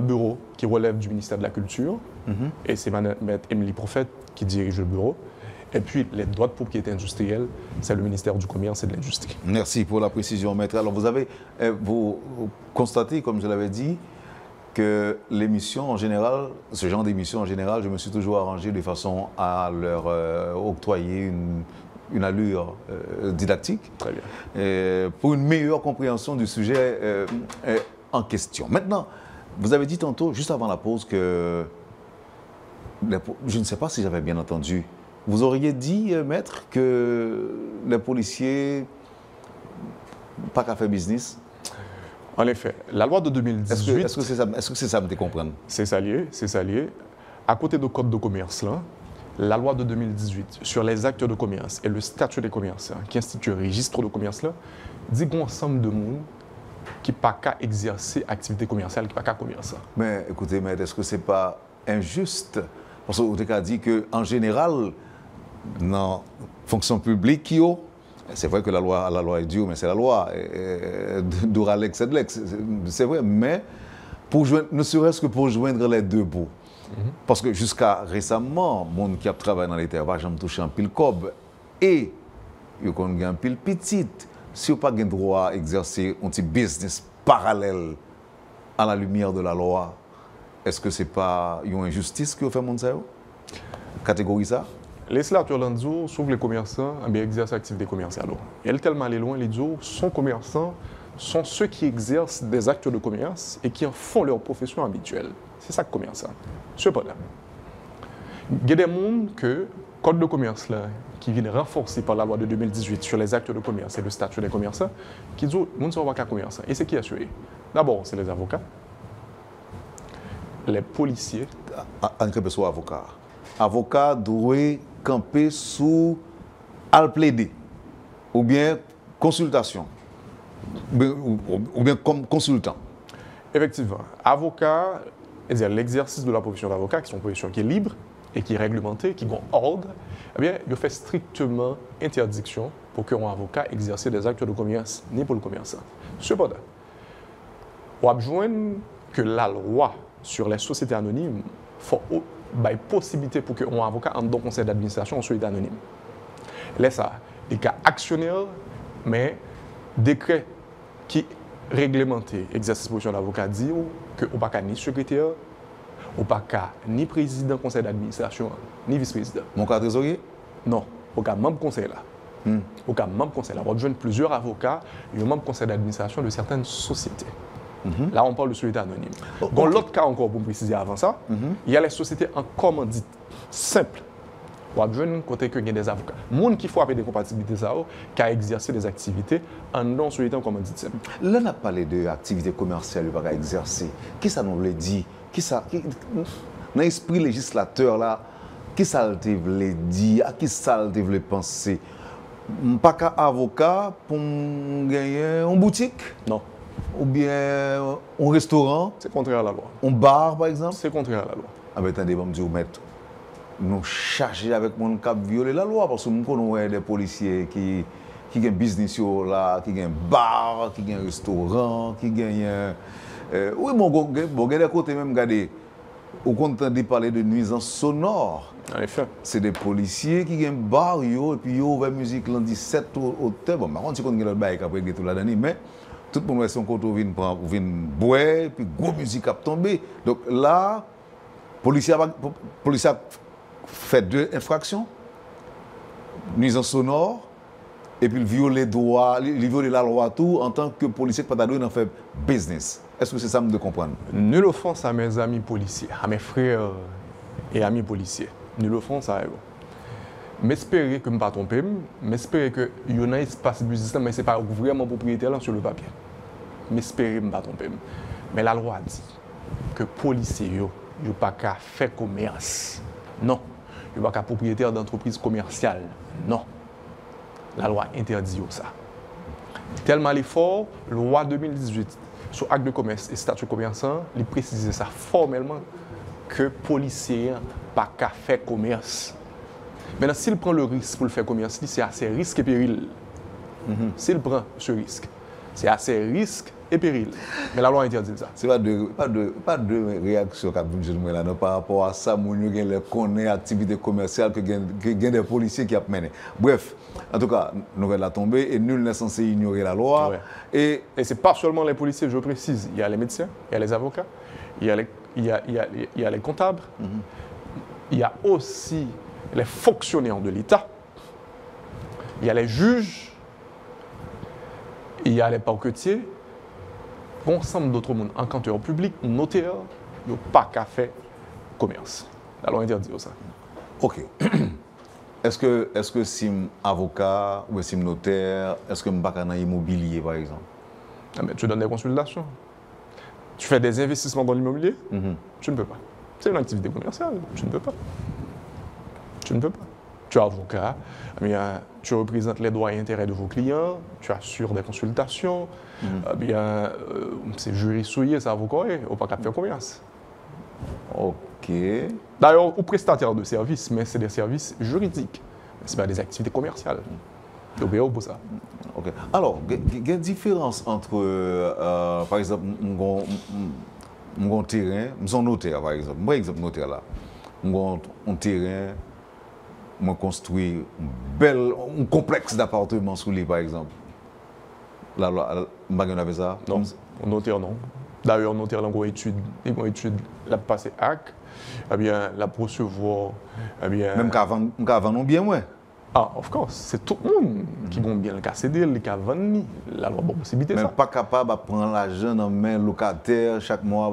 bureau qui relève du ministère de la Culture, et c'est Mme Émilie Prophète qui dirige le bureau. Et puis, les droits de propriété industrielle, c'est le ministère du Commerce et de l'Industrie. Merci pour la précision, maître. Alors, vous constatez, comme je l'avais dit, que l'émission en général, ce genre d'émission en général, je me suis toujours arrangé de façon à leur octroyer une allure didactique. Très bien. Pour une meilleure compréhension du sujet en question. Maintenant, vous avez dit tantôt, juste avant la pause, que je ne sais pas si j'avais bien entendu. Vous auriez dit, maître, que les policiers, pas qu'à faire business? En effet, la loi de 2018... Est-ce que c'est ça, me comprendre? C'est ça lié, c'est ça lié. À côté du code de commerce, là, la loi de 2018 sur les actes de commerce et le statut des commerçants qui institue le registre de commerce, là, dit qu'on ensemble de monde qui n'a pas qu'à exercer activité commerciale, qui n'a pas qu'à commercer. Mais écoutez, maître, est-ce que ce n'est pas injuste? Parce que vous avez dit qu'en général, dans la fonction publique, c'est vrai que la loi est dure, mais c'est la loi. D'Oralex et de l'ex, c'est vrai. Mais pour joindre, ne serait-ce que pour joindre les deux bouts. Parce que jusqu'à récemment, le monde qui a travaillé dans l'État va jamais toucher un pile cob. Et il y a un pile petite. Si vous n'avez pas le droit à exercer un petit business parallèle à la lumière de la loi, est-ce que ce n'est pas une injustice que vous faites, mon ça? Catégorie ça? Les législateurs l'ont dit, sauf les commerçants, exercent l'activité commerciale. Elle est tellement allée loin, les dit, sont commerçants, sont ceux qui exercent des actes de commerce et qui en font leur profession habituelle. C'est ça que commerçant. Cependant, il y a des gens que le code de commerce là, qui vient renforcé par la loi de 2018 sur les actes de commerce et le statut des commerçants, qui disent que nous ne sommes pas commerçants. Et c'est qui assuré? D'abord, c'est les avocats, les policiers. En quelque sorte, avocat. Avocat doit camper sous al plaider ou bien consultation ou bien comme consultant. Effectivement. Avocat, c'est-à-dire l'exercice de la profession d'avocat, qui est une profession qui est libre et qui est réglementée, qui a ordre, eh bien, il fait strictement interdiction pour qu'un avocat exerce des actes de commerce, ni pour le commerçant. Cependant, on a besoin que la loi sur les sociétés anonymes faut une possibilité pour qu'un avocat entre dans le conseil d'administration en société anonyme. Là, ça, les cas actionnaires, mais décret qui réglementé l'exercice de position d'avocat dit que on pas ni secrétaire, on pas ni président du conseil d'administration, ni vice-président. Mon cas trésorier? Non, on pas membre conseil là. On pas membre conseil là. On joindre plusieurs avocats et un membre conseil d'administration de certaines sociétés. Là, on parle de société anonyme. Dans l'autre cas encore, pour préciser avant ça, il y a les sociétés en commandite simple. On a besoin de côté que il y a des avocats. Les gens qui font appel des compatibilités, qui a exercé des activités en non-société en commandite simple. Là, on a parlé d'activités commerciales qui exercer. Qu'est-ce que ça nous veut dire? Dans l'esprit législateur, là, qu'est-ce que ça veut dire? À qui ça veut penser? Pas qu'un avocat pour gagner une boutique? Non. Ou bien un restaurant? C'est contraire à la loi. Un bar, par exemple? C'est contraire à la loi. Ah ben attendez, je me dis, maître, nous charger avec mon cap violer la loi parce que nous connaissons des policiers qui ont un business là, qui ont un bar, qui ont un restaurant, qui ont Oui, bon, des côtés même, regardez, au contraire de parler de nuisance sonore. En effet. C'est des policiers qui ont un bar, et puis ils ont la musique le 17 octobre. Bon, par contre, si on a le bail après tout l'année, mais tout le monde est son côté, vient boire, puis gros musique a tombé. Donc là, policier a fait 2 infractions, nuisance sonore, et puis il viole les droits, il viole la loi tout en tant que policier qui n'a pas fait business. Est-ce que c'est ça que je comprends? Nulle offense à mes amis policiers, à mes frères et amis policiers. Nulle offense à eux. M'espérer que je ne me pas tromper, m'espérer que il y a un espace business, mais ce n'est pas vraiment propriétaire là sur le papier. M'espérer que je ne me pas tromper. Mais la loi dit que les policiers n'ont pas qu'à faire commerce. Non. Ils n'ont pas qu'à propriétaire d'entreprise commerciale. Non. La loi interdit ça. Tellement l'effort, loi 2018 sur acte de commerce et statut commerçant, il précise ça formellement que les policiers n'ont pas qu'à faire commerce. Maintenant, s'il prend le risque pour le faire commerce, c'est assez risque et péril. S'il prend ce risque, c'est assez risque et péril. Mais la loi interdit ça. C'est pas de réaction par rapport à ça, nous connaissons l'activité commerciale que des policiers qui ont mené. Bref, en tout cas, nous allons la tomber et nul n'est censé ignorer la loi. Ouais. Et ce n'est pas seulement les policiers, je précise. Il y a les médecins, il y a les avocats, il y a les comptables, il y a aussi les fonctionnaires de l'État, il y a les juges, il y a les parquetiers, ensemble d'autres mondes, encanteurs publics, notaires, ils n'ont pas qu'à faire commerce. La loi interdit ça. OK. Est-ce que si je suis avocat ou si je suis notaire, est-ce que je ne suis pas dans l'immobilier, par exemple? Ah, mais tu donnes des consultations. Tu fais des investissements dans l'immobilier, tu ne peux pas. C'est une activité commerciale, tu ne peux pas. Tu ne peux pas. Tu es avocat, tu représentes les droits et intérêts de vos clients, tu assures des consultations, c'est jury souillé, c'est avocat, il ne pas faire commerce. OK. D'ailleurs, aux prestataires de services, mais c'est des services juridiques, ce n'est pas des activités commerciales. Donc, il y a pour ça. OK. Alors, il y a une différence entre, par exemple, mon terrain, mon notaire, par exemple. Par exemple, notaire là. Mon terrain, je construis un complexe d'appartements sous lui, par exemple. La loi, vous ça? Non, un notaire, non. D'ailleurs, un notaire, il a une étude, la passer acte, la recevoir. Même qu'avant, non bien moins. Ah, of course, c'est tout le monde qui va bien le cas céder, qui a vendu. La loi a bonne possibilité. Même pas capable de prendre l'argent dans main locataire chaque mois.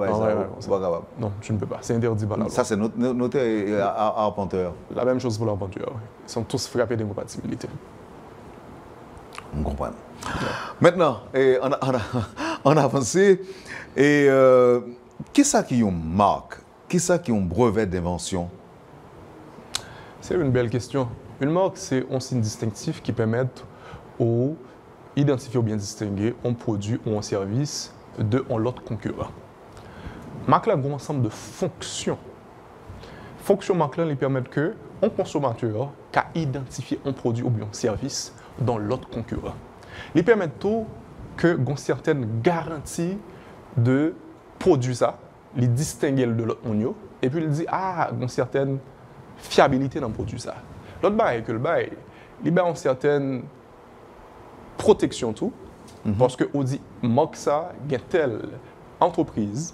C'est pas capable. Non, tu ne peux pas. C'est interdit par la loi. Ça, c'est notaire et arpenteur. La même chose pour l'arpenteur. Ils sont tous frappés d'incompatibilité. On comprend. Maintenant, on a avancé. Et qu'est-ce qui est une marque? Qu'est-ce qui est un brevet d'invention? C'est une belle question. Une marque, c'est un signe distinctif qui permet d'identifier ou bien distinguer un produit ou un service de l'autre concurrent. Marque a un ensemble de fonctions. Fonctions marque lui permettent que un consommateur qu'à identifier un produit ou bien un service dans l'autre concurrent. Ils permettent tout que une certaine garantie de produit ça, les distinguer de l'autre monio, et puis il dit une certaine fiabilité dans le produit ça. L'autre bail que le bail, il a une certaine protection tout, parce qu'on dit marque ça, il y a telle entreprise,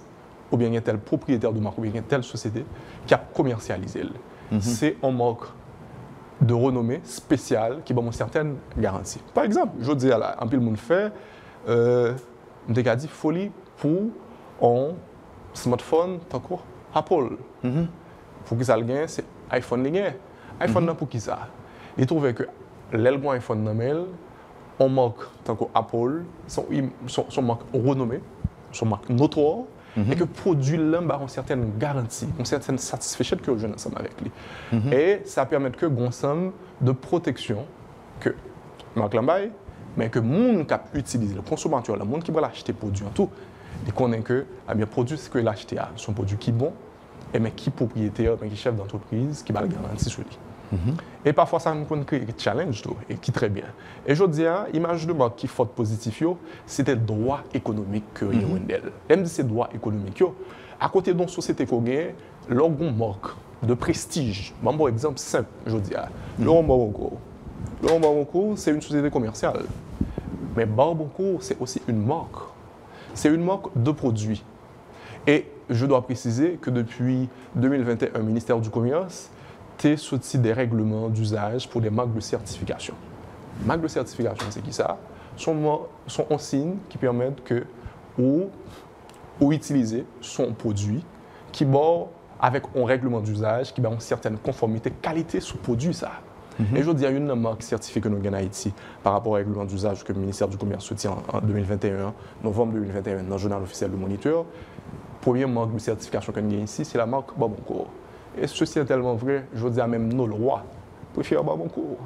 ou bien il y a tel propriétaire de marque, ou bien il y a telle société qui a commercialisé. C'est une marque de renommée spéciale qui a une certaine garantie. Par exemple, je dis à un peu le monde fait, on a dit folie pour un smartphone, tant que Apple. Pour que ça le gagne, c'est iPhone le gagne. iPhone pour qui ça? Il trouve que l'elgon iPhone namel, on marque tant que Apple, son marque renommée, son marque notoire, et que produit là une certaine garantie, une certaine satisfaction que le jeune ensemble avec lui. Et ça permet que un ensemble de protection que marque l'ambaye, mais que le monde qui a utilisé, le consommateur, le monde qui va l'acheter produit en tout, il connaît que le produit que il a acheté, son produit qui est bon, et mais qui propriétaire, mais qui chef d'entreprise, qui va le garantir sur lui. Et parfois, ça nous crée des challenges, et qui très bien. Et je dis, l'image de marque qui est forte positif, c'était le droit économique que nous avons. Même si c'est le droit économique, à côté d'une société qu'on gagne, l'orgon marque de prestige. Bon exemple simple, je dis, Laurent Barbancourt. Laurent Barbancourt, c'est une société commerciale. Mais Barbancourt, c'est aussi une marque. C'est une marque de produits. Et je dois préciser que depuis 2021, le ministère du Commerce a sorti des règlements d'usage pour les marques de certification. Les marques de certification, c'est qui ça? Sont en signe qui permettent que ou utiliser son produit qui bord avec un règlement d'usage qui a une certaine conformité qualité sous produit ça. Et je dis à une marque certifiée que nous avons en Haïti par rapport au règlement d'usage que le ministère du Commerce soutient en 2021, novembre 2021, dans le journal officiel de Moniteur. Première marque de certification que nous avons ici, c'est la marque Barbancourt. Et ceci est tellement vrai, je dis à même nos lois préfèrent Barbancourt.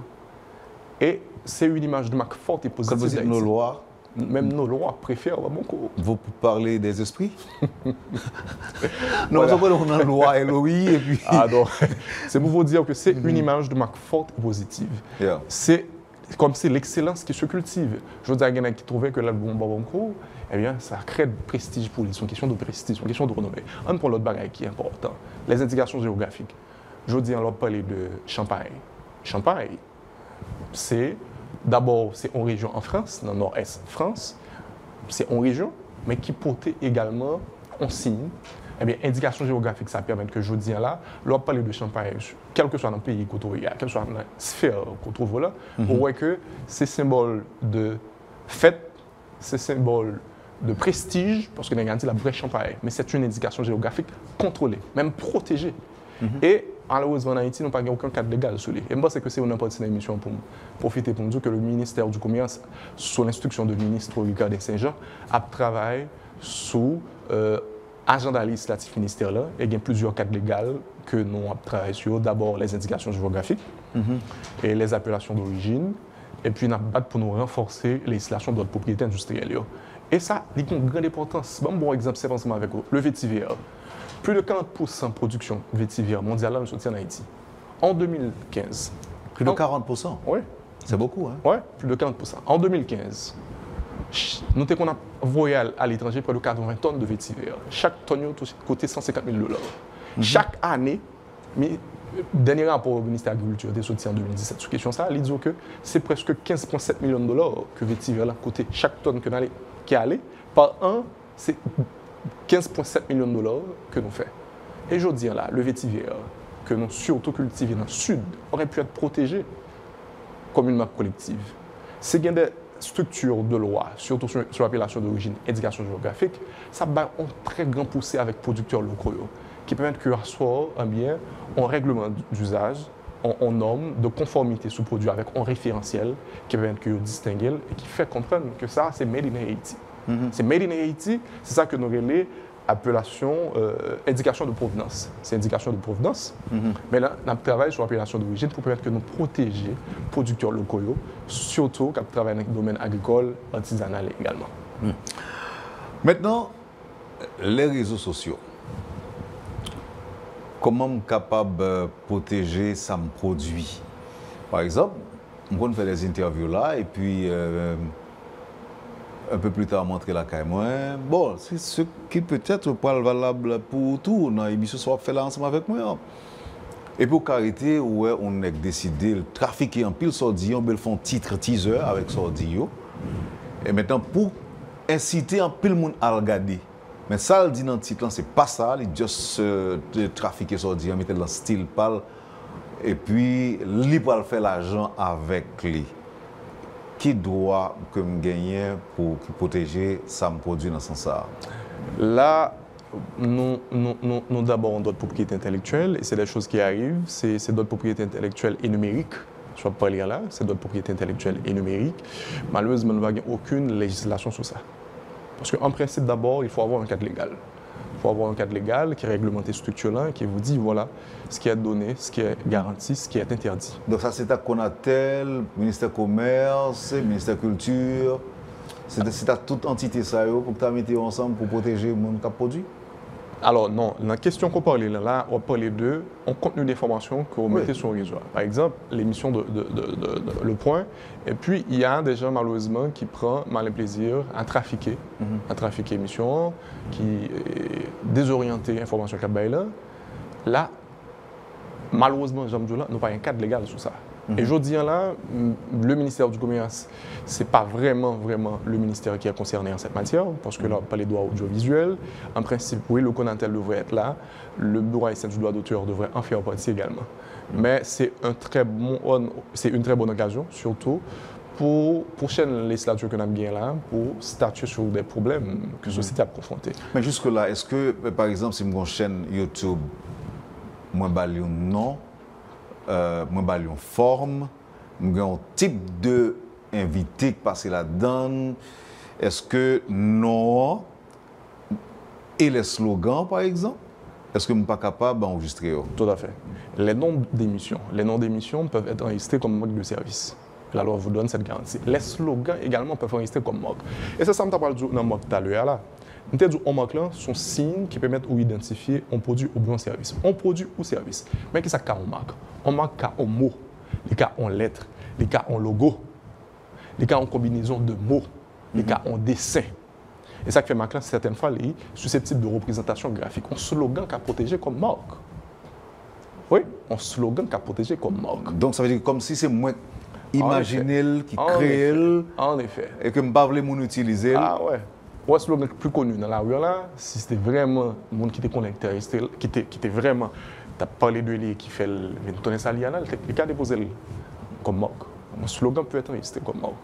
Et c'est une image de marque forte et positive. Quand vous dites nos lois, même nos lois préfèrent Barbancourt. Vous parlez des esprits? Non, on a une loi LOI et puis... Ah non, c'est pour vous dire que c'est une image de marque forte et positive. Yeah. C'est comme c'est l'excellence qui se cultive. Je veux dire à quelqu'un qui trouvait que l'album Barbancourt, eh bien, ça crée de prestige pour lui. C'est une question de prestige, c'est une question de renommée. Un pour l'autre bagage qui est important, les indications géographiques. Je veux dire, on va parler de Champagne. Champagne, c'est d'abord, c'est une région en France, dans le nord-est France. C'est une région, mais qui portait également un signe. Eh bien, indication géographique, ça permet que je dis là, l'on parler de Champagne, quel que soit dans le pays qu'on trouve, quelle que soit dans la sphère qu'on trouve là, on voit que c'est symbole de fête, c'est symbole de prestige, parce qu'on a garanti la vraie Champagne, mais c'est une indication géographique contrôlée, même protégée. Et malheureusement, en Haïti, nous n'avons pas aucun cadre légal sur lui. Et moi, c'est que c'est une importante émission pour profiter pour nous dire que le ministère du Commerce, sous l'instruction du ministre Ricard Saint-Jean, a travaillé sous agenda législatif ministère-là. Et il y a plusieurs cadres légaux que nous avons travaillé sur. D'abord, les indications géographiques et les appellations d'origine. Et puis, nous avons battu pour nous renforcer les législations de notre propriété industrielle. Et ça, il y a une grande importance. Bon exemple, c'est ensemble avec le vétivier. Plus de 40% de production vétivière mondiale nous soutient en Haïti. En 2015. Plus de 40%? Oui. C'est beaucoup, hein? Oui, plus de 40%. En 2015, notez qu'on a envoyé à l'étranger près de 80 tonnes de vétivière. Chaque tonne a coûté $150 000. Chaque année, mais dernier rapport au ministère de l'Agriculture des soutiens en 2017 sur question ça, il dit que c'est presque $15,7 millions que vétivière a coûté. Chaque tonne qui est allée, par an, c'est $15,7 millions que nous faisons. Et je dis là, le vétivier que nous surtout cultivons dans le sud aurait pu être protégé comme une marque collective. C'est qu'il y a des structures de loi, surtout sur l'appellation d'origine, indication géographique, ça va un très grand poussé avec producteurs locaux qui permettent que soit un bien en règlement d'usage, en normes de conformité sous produit avec un référentiel qui permet de distinguer et qui fait comprendre que ça, c'est made in Haiti. C'est made in Haiti, c'est ça que nous relais appellation, indication de provenance. C'est indication de provenance, mais là, on travaille sur l'appellation d'origine pour permettre que nous protéger les producteurs locaux, surtout quand on travaille dans le domaine agricole, artisanal également. Maintenant, les réseaux sociaux. Comment je suis capable de protéger ces produits? Par exemple, on fait des interviews là et puis un peu plus tard montrer la caille. Bon, c'est ce qui peut-être pas valable pour tout. Dans l'émission soit fait là ensemble avec moi. Et pour arrêter, ouais, on a décidé de trafiquer en pile sordi, on fait un titre teaser avec sordi. Et maintenant pour inciter en pile monde à regarder. Mais ça, le dit dans le titre, c'est pas ça, il juste trafiquer sordi, mettre dans le style pâle. Et puis, il va faire l'argent avec lui. Qui doit gagner pour protéger sa produit dans ce sens? Là, nous d'abord d'autres propriétés intellectuelles, et c'est des choses qui arrivent, c'est d'autres propriétés intellectuelles et numériques. Je vais pas lire là, c'est d'autres propriétés intellectuelles et numériques. Malheureusement, nous n'avons aucune législation sur ça. Parce qu'en principe, d'abord, il faut avoir un cadre légal. Il faut avoir un cadre légal qui est réglementé structurant, qui vous dit, voilà, ce qui est donné, ce qui est garanti, ce qui est interdit. Donc ça, c'est à Conatel, ministère du Commerce, ministère de la Culture. C'est à toute entité ça, pour que tu mettez ensemble pour protéger le monde qui a produit? Alors non, la question qu'on parlait là, on parlait de contenu d'information que vous mettez sur le réseau. Par exemple, l'émission de Le Point. Et puis, il y a des gens malheureusement qui prennent mal et plaisir à trafiquer émission, qui désorienter l'information qu'il y a là. Là, malheureusement, j'aime dire là, nous n'avons pas un cadre légal sur ça. Et je dis là, le ministère du Commerce, ce n'est pas vraiment le ministère qui est concerné en cette matière, parce que là, on parle des droits audiovisuels. En principe, oui, le CONATEL devrait être là. Le Bureau haïtien du droit d'auteur devrait en faire partie également. Mais c'est une très bonne occasion, surtout, pour la prochaine législature que nous avons bien là, pour statuer sur des problèmes que la société a confrontés. Mais jusque-là, est-ce que, par exemple, si mon chaîne YouTube, moi, non, moi, une forme, un type d'invité qui passe là-dedans. Est-ce que non et les slogans, par exemple, est-ce que je ne suis pas capable d'enregistrer? Tout à fait. Les noms d'émissions peuvent être enregistrés comme mode de service. La loi vous donne cette garantie. Les slogans également peuvent être enregistrés comme marque. Et c'est ça que je parle dans marque tout à l'heure là. Nous avons dit que marque là sont signes qui permettent d'identifier un produit ou bien un service. Un produit ou service. Mais qu'est-ce que c'est une marque? Une marque a un mot, les cas en lettres, les cas en logo, les cas en combinaison de mots, les cas en dessin. Et ça qui fait marque là, certaines fois, les susceptibles de représentation graphique. Un slogan qui a protégé comme marque. Oui, un slogan qui a protégé comme marque. Donc ça veut dire comme si c'est moi imaginer qui crée en effet. Et que je ne pas voulais utiliser. Ah ouais. Ou un slogan plus connu dans la rue là, si c'était vraiment le monde qui était connecté, qui était vraiment, tu as parlé de lui qui fait le tourner ça liana, il a déposé comme marque. Un slogan peut être resté comme marque.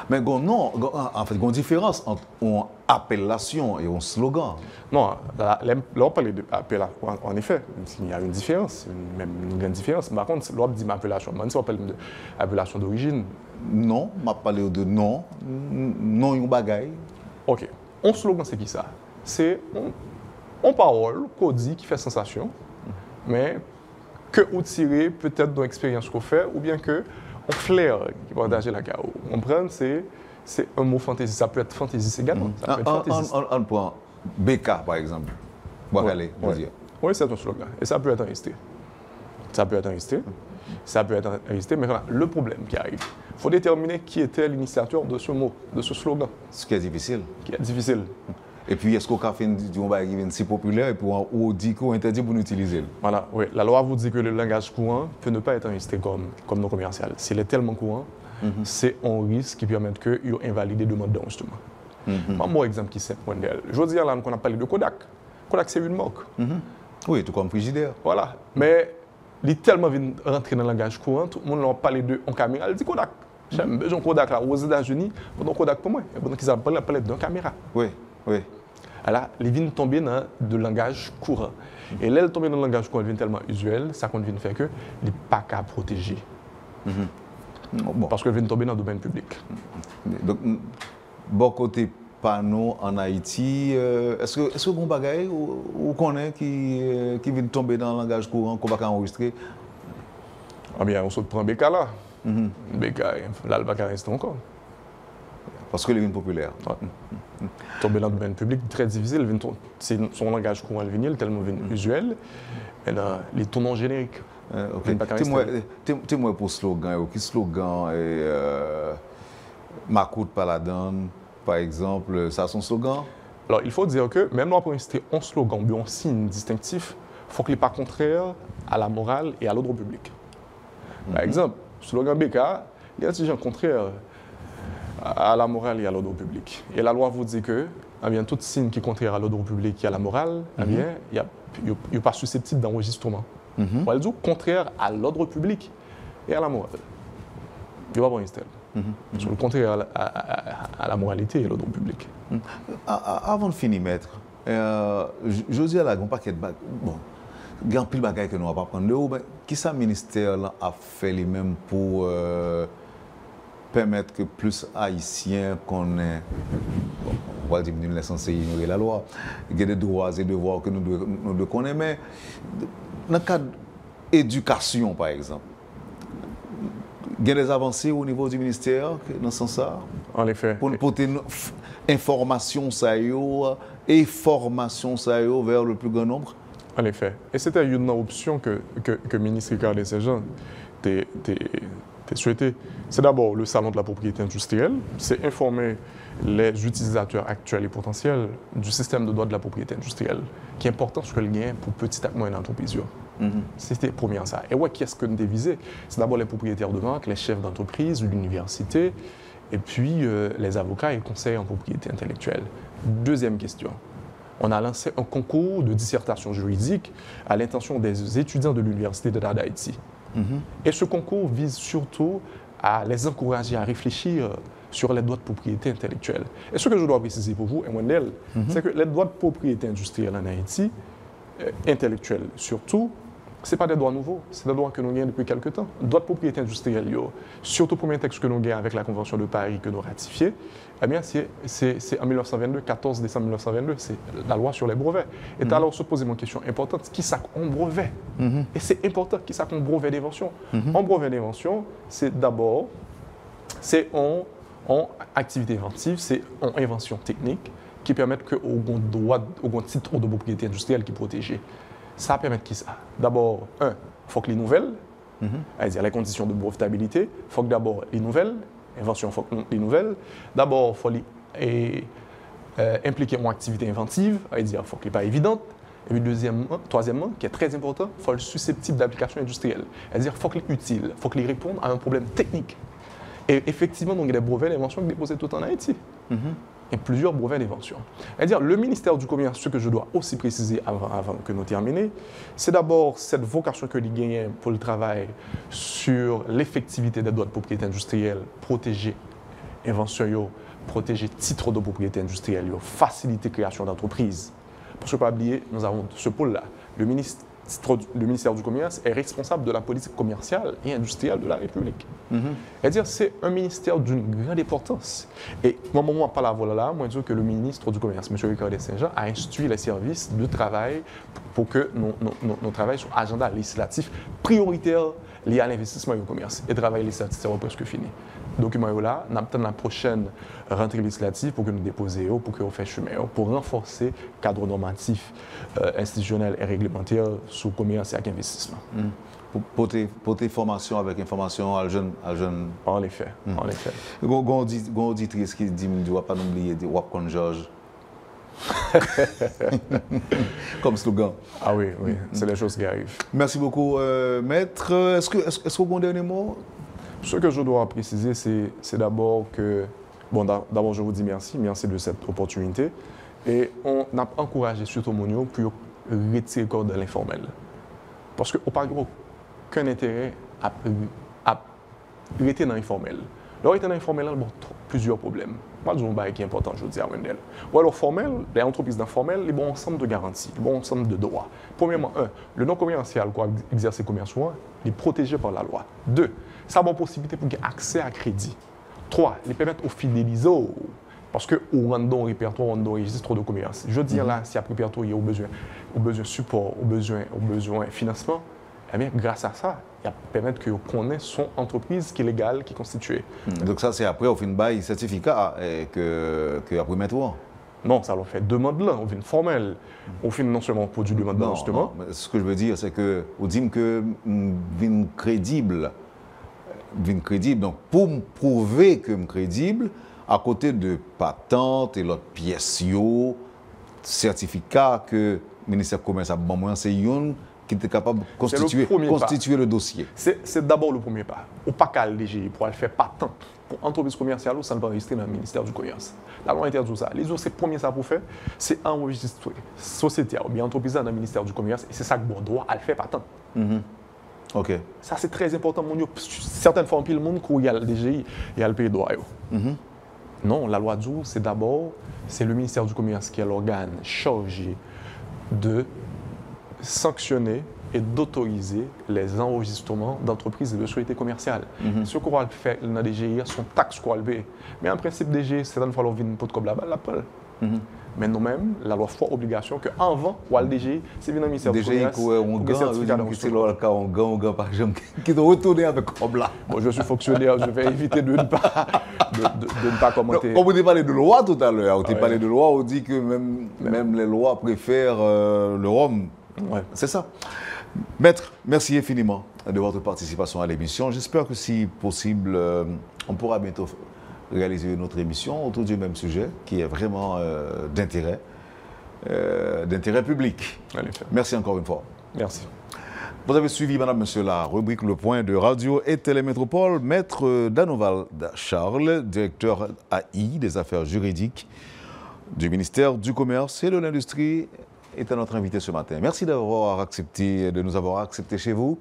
Mais non, en fait, il y a une différence entre une appellation et un slogan. Non, là on parle d'appellation, en effet, il y a une différence, même une grande différence. Par contre, l'on dit appellation, mais si on parle d'appellation d'origine. Non, je parle de non, non, il y a un bagaille. OK. Un slogan, c'est qui ça? C'est une parole qu'on dit qui fait sensation, mais que vous tirez peut-être dans l'expérience qu'on fait, ou bien que on flaire qui partage la chaos. On prend, c'est un mot fantaisie. Ça peut être fantaisie également. Ça peut être fantaisie. On prend BK, par exemple. Oui, c'est un slogan. Et ça peut être enregistré. Ça peut être enregistré. Mais voilà, le problème qui arrive, il faut déterminer qui était l'initiateur de ce mot, de ce slogan. Ce qui est difficile. Et puis, est-ce qu'on a fait une si populaire et pour on dit qu'on interdit pour l'utiliser? Voilà, oui. La loi vous dit que le langage courant peut ne pas être enregistré comme non commercial. S'il est tellement courant, c'est un risque qui permet qu'il invalide des demandes d'enregistrement. Moi, exemple qui est simple. Je veux dire, là, on a parlé de Kodak. Kodak, c'est une marque. Oui, tout comme Frigidaire. Voilà. Mais il est tellement rentré dans le langage courant, tout le monde a parlé de en caméra, il dit Kodak. J'ai besoin de Kodak là. Aux États-Unis, pendant Kodak pour moi. Pendant qu'ils appellent d'une caméra. Oui. Alors, ils viennent tomber dans le langage courant. Et là, ils tombent dans le langage courant, ils viennent tellement usuel, ça vient faire que ils ne sont pas qu'à protéger. Parce qu'ils viennent tomber dans le domaine public. Donc, bon côté panneau en Haïti, est-ce que vous avez ou connaît qui vient tomber dans le langage courant qu'on va enregistrer? Ah bien, on se prend BK là. BK, là, le BK reste encore. Parce que les vignes populaires. Tomber dans le domaine public, très difficile. C'est son langage courant, le vinyle, tellement usuel. Et là, les tournants génériques. Dis-moi pour slogan. Quel slogan Makout Paladan, par exemple, ça a son slogan? Alors, il faut dire que même pour insister un slogan, un signe distinctif, il faut qu'il n'est pas contraire à la morale et à l'ordre public. Par exemple, slogan BK, il y a des gens contraires à la morale et à l'ordre public. Et la loi vous dit que tout signe qui est contraire à l'ordre public et à la morale, il n'est pas susceptible d'enregistrement. On dit contraire à l'ordre public et à la morale. Il va avoir une stèle. Sur le contraire à la moralité et l'ordre public. Avant de finir, maître, je dis à la paquet de bagages. Bon, il y a un pile de bagages que nous ne va pas prendre. Qui ça, le ministère a fait lui-même pour permettre que plus Haïtiens connaissent, on va dire que nous sommes censés ignorer la loi, il y a des droits et devoirs que nous devons connaître, mais dans le cadre d'éducation, par exemple, il y a des avancées au niveau du ministère dans ce sens-là? En effet. Pour information ça et formation ça vers le plus grand nombre? En effet. Et c'était une option que le ministre Ricardo Saint-Jean a souhaité. C'est d'abord le salon de la propriété industrielle, c'est informer les utilisateurs actuels et potentiels du système de droit de la propriété industrielle, qui est important ce que le gain pour petite et moyenne entreprise. C'était premier ça. Et ouais, qui est-ce que nous dévisons? C'est d'abord les propriétaires de marque, les chefs d'entreprise, l'université, et puis les avocats et les conseillers en propriété intellectuelle. Deuxième question. On a lancé un concours de dissertation juridique à l'intention des étudiants de l'Université d'État d'Haïti. Et ce concours vise surtout à les encourager à réfléchir sur les droits de propriété intellectuelle. Et ce que je dois préciser pour vous, Emmanuel, c'est que les droits de propriété industrielle en Haïti, intellectuelle surtout, ce n'est pas des droits nouveaux, c'est des droits que nous gagnons depuis quelques temps. Les droits de propriété industrielle, surtout le premier texte que nous gagnons avec la Convention de Paris que nous ratifions, eh bien, c'est en 1922, 14 décembre 1922, c'est la loi sur les brevets. Et alors se poser une question importante, qui ça qu'on brevet? Et c'est important, qui ça qu'on brevet d'invention? En brevet d'invention, c'est d'abord, c'est en activité inventive, c'est en invention technique qui permettent qu'au titre de propriété industrielle qui est protégé. Ça permet qui ça? D'abord, il faut que les nouvelles, c'est-à-dire les conditions de brevetabilité, il faut que d'abord les nouvelles, invention, il faut que les nouvelles, d'abord, il faut impliquer une activité inventive, c'est-à-dire il faut qu'elle n'est pas évidente, et puis troisièmement, qui est très important, il faut le susceptible d'application industrielle, c'est-à-dire il faut qu'il est utile, il faut qu'il réponde à un problème technique. Et effectivement, donc, il y a des brevets d'invention qui sont déposés tout en Haïti. Et plusieurs brevets d'invention. C'est-à-dire, le ministère du Commerce, ce que je dois aussi préciser avant que nous terminions, c'est d'abord cette vocation que l'on gagne pour le travail sur l'effectivité des droits de propriété industrielle, protéger invention, protéger titres de propriété industrielle, faciliter la création d'entreprises. Pour ne pas oublier, nous avons ce pôle-là. Le ministère du Commerce est responsable de la politique commerciale et industrielle de la République. C'est-à-dire, c'est un ministère d'une grande importance. Et au moment où on parle là, moi, je dis que le ministre du Commerce, M. Ricardo Saint-Jean, a instruit les services de travail pour que nous travaillions sur l'agenda législatif prioritaire lié à l'investissement et au commerce. Et le travail législatif, c'est presque fini. Le document est là, nous attendons la prochaine rentrée législative pour que nous déposions, pour que nous fassions chemin, pour renforcer le cadre normatif, institutionnel et réglementaire sur le commerce et l'investissement. Pour tes formations avec information à jeune. En effet, en effet. Une auditrice qui dit, ne doit pas oublier de Wapkon George. Comme slogan. Ah oui, c'est les choses qui arrivent. Merci beaucoup, Maître. Est-ce que vous avez un dernier mot? Ce que je dois préciser, c'est d'abord que, d'abord je vous dis merci de cette opportunité. Et on a encouragé surtout Monio pour retirer le corps de l'informel. Parce qu'on n'a aucun intérêt à rester dans l'informel. Le rester dans l'informel, il y a plusieurs problèmes. Pas de chose qui est important, je dis à Wendell. Ou alors formel, les entreprises informelles, les bons ensemble de garanties, les bons ensemble de droits. Premièrement, le non commercial qui exerce le commerce est protégé par la loi. 2, ça a une possibilité pour avoir accès à crédit. 3, les permettre aux fidéliser. Parce que au random répertoire, on a un registre de commerce. Je dis là, si après répertoire, il y a besoin de support, au besoin de financement, eh bien, grâce à ça, il va permettre que vous connaissiez son entreprise qui est légale, qui est constituée. Donc ça, c'est après, on fait une bail certificat que après mettre. Non, ça leur fait demande là, on fait une formelle. On fait non seulement produit demande là, justement. Non, ce que je veux dire, c'est que vous dites que vin crédible. Donc, pour me prouver que je suis crédible, à côté de patente et l'autre pièce, certificat que le ministère du Commerce a besoin, c'est une qui était capable de constituer le dossier. C'est d'abord le premier pas. Au pas qu'à l'DGI pour aller faire patente pour entreprise commerciale, ça ne va enregistrer dans le ministère du Commerce. La loi interdit ça. Les autres, c'est le premier ça pour faire, c'est enregistrer société ou bien entreprise dans le ministère du Commerce et c'est ça que bon droit à le faire patente. OK. Ça, c'est très important. Certaines fois, le monde, quand il y a le DGI, il y a le pays de droit. Non, la loi dit, c'est d'abord, c'est le ministère du Commerce qui est l'organe chargé de sanctionner et d'autoriser les enregistrements d'entreprises et de sociétés commerciales. Ce qu'on va faire dans les DGI, sont taxes qu'on va payer. Mais en principe, DGI, c'est une fois qu'on vient pour comme là-bas, l'appel. Mais nous-mêmes, la loi fait obligation qu'avant, ou à DGI, c'est bien un ministère du Commerce. Déjà, on gagne, par exemple, qui doit retourner avec comme là. Bon, je suis fonctionnaire, je vais éviter de ne pas commenter. On vous parlé de loi tout à l'heure. On t'a parlé de loi, on dit que même les lois préfèrent le rhum. Ouais. C'est ça. Maître, merci infiniment de votre participation à l'émission. J'espère que si possible, on pourra bientôt réaliser une autre émission autour du même sujet qui est vraiment d'intérêt public. Merci encore une fois. Merci. Vous avez suivi, madame, monsieur, la rubrique Le Point de Radio et Télémétropole. Maître Danoval Charles, directeur AI des affaires juridiques du ministère du Commerce et de l'Industrie, est notre invité ce matin. Merci de nous avoir acceptés chez vous.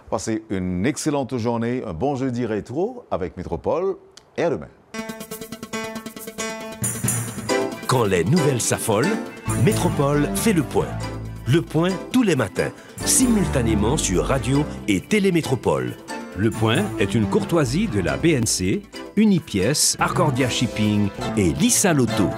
Passez une excellente journée, un bon jeudi rétro avec Métropole et à demain. Quand les nouvelles s'affolent, Métropole fait le point. Le point tous les matins, simultanément sur Radio et Télémétropole. Le Point est une courtoisie de la BNC, Unipièce, Arcordia Shipping et Lisa Lotto.